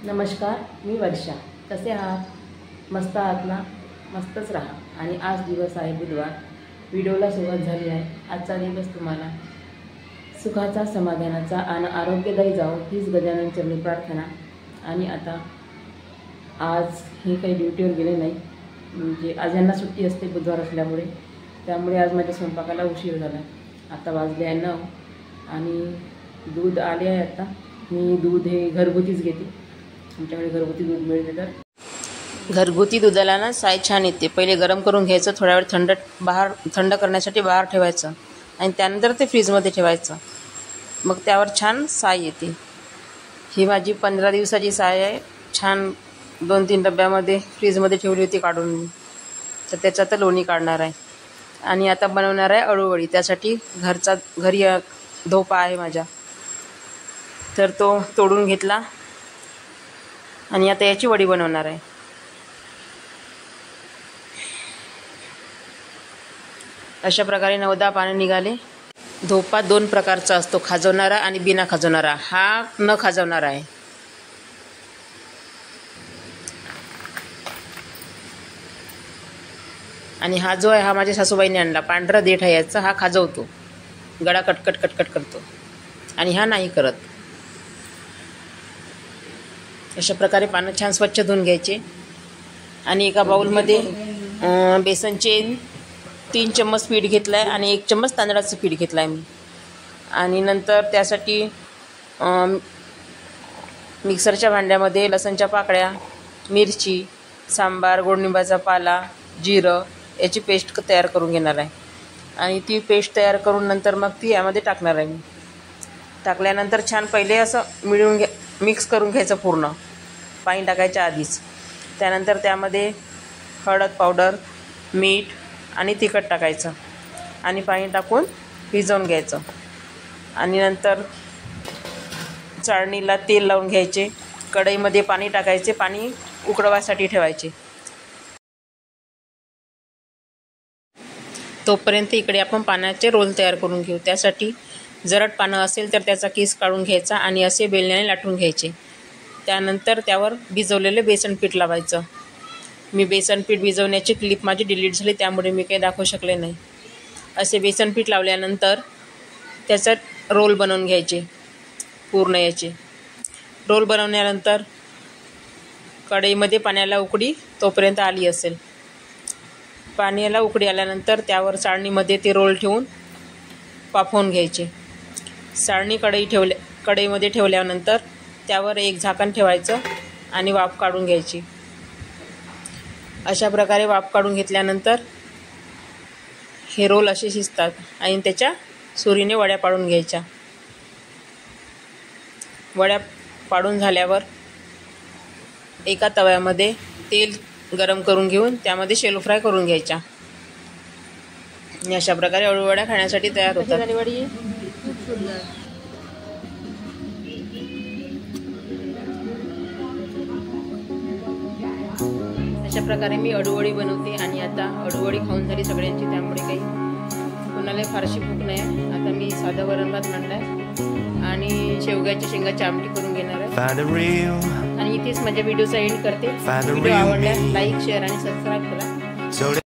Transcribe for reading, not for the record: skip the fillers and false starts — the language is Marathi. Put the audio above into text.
नमस्कार, मी वर्षा. कसे आहात? मस्त आहात ना? मस्तच राहा. आणि आज दिवस आहे बुधवार. व्हिडिओला सुरुवात झाली आहे. आजचा दिवस तुम्हाला सुखाचा, समाधानाचा आणि आरोग्यदायी जावो हीच गजानन चरणी प्रार्थना. आणि आता आज हे काही ड्युटीवर गेले नाही, म्हणजे आज यांना सुट्टी असते बुधवार असल्यामुळे. त्यामुळे आज माझ्या स्वयंपाकाला उशीर झाला. आता वाजले आहे 9 आणि दूध आले आहे. आता मी दूध हे घरगुतीच घेते. आमच्याकडे घरगुती दूध मिळते. तर घरगुती दुधाला ना साय छान येते. पहिले गरम करून घ्यायचं, थोडा वेळ थंड करण्यासाठी बाहेर ठेवायचं आणि त्यानंतर ते फ्रीजमध्ये ठेवायचं. मग त्यावर छान साय येते. ही माझी 15 दिवसाची साय आहे. छान 2-3 डब्यामध्ये फ्रीजमध्ये ठेवली होती काढून मी. तर त्याच्यात लोणी काढणार आहे आणि आता बनवणार आहे अळूवडी. त्यासाठी घरी धोपा आहे माझ्या, तर तो तोडून घेतला आणि आता याची वडी बनवणार आहे. अशा प्रकारे 9-10 पाने निघाले. धोपा 2 प्रकारचा असतो, खाजवणारा आणि बिना खाजवणारा. हा न खाजवणारा आहे. आणि हा जो आहे हा माझ्या सासूबाईने आणला. पांढरा देठ आहे याचा. हा खाजवतो, गळा कटकट करतो आणि हा नाही करत. अशा प्रकारे पानं छान स्वच्छ धुवून घ्यायचे आणि एका बाउलमध्ये बेसनचे 3 चम्मच पीठ घेतलं आहे आणि 1 चम्मच तांदळाचं पीठ घेतलं आहे मी. आणि नंतर त्यासाठी मिक्सरच्या भांड्यामध्ये लसणच्या पाकळ्या, मिरची, सांबार, गोडनिंबाचा पाला, जिरं याची पेस्ट तयार करून घेणार आहे. आणि ती पेस्ट तयार करून नंतर मग ती यामध्ये टाकणार आहे मी. टाकल्यानंतर छान पहिले असं मिक्स करून घ्यायचं पूर्ण, पाणी टाकायच्या आधीच. त्यानंतर त्यामध्ये हळद पावडर, मीठ आणि तिखट टाकायचं आणि पाणी टाकून भिजवून घ्यायचं. आणि नंतर चाळणीला तेल लावून घ्यायचे. कढईमध्ये पाणी टाकायचे, पाणी उकळवायसाठी ठेवायचे. तोपर्यंत इकडे आपण पाण्याचे रोल तयार करून घेऊ. त्यासाठी जरट पानं असेल तर त्याचा किस काढून घ्यायचा आणि असे बेलण्याने लाटून घ्यायचे. त्यानंतर त्यावर भिजवलेले बेसन पीठ लावायचं. मी बेसन पीठ भिजवण्याची क्लिप माझी डिलीट झाली, त्यामुळे मी काही दाखवू शकले नाही. असे बेसन पीठ लावल्यानंतर त्याचा रोल बनवून घ्यायचे. पूर्ण याचे रोल बनवल्यानंतर कढईमध्ये पाण्याला उकळी तोपर्यंत आली असेल. पाण्याला उकळी आल्यानंतर त्यावर चाळणीमध्ये ते रोल ठेवून वाफवून घ्यायचे. चाळणी कढईमध्ये ठेवल्यानंतर त्यावर एक झाकण ठेवायचं आणि वाफ काढून घ्यायची. अशा प्रकारे वाफ काढून घेतल्यानंतर हे रोल असे शिजतात आणि त्याच्या सुरीने वड्या पाडून घ्यायच्या. वड्या पाडून झाल्यावर एका तव्यामध्ये तेल गरम करून घेऊन त्यामध्ये शेलो फ्राय करून घ्यायच्या. अशा प्रकारे अळूवड्या खाण्यासाठी तयार होतात. अशा प्रकारे मी अळूवडी बनवते. आणि आता अळूवडी खाऊन झाली सगळ्यांची, त्यामुळे काही कोणाला फारशी भूक नाही. आता मी साधा वरण भात मांडलाय आणि शेवग्याच्या शेंगाची आमटी करून घेणार आहे. आणि इथेच माझ्या व्हिडिओचा एंड करते. व्हिडिओ आवडल्यास लाईक, शेअर आणि सबस्क्राईब करा.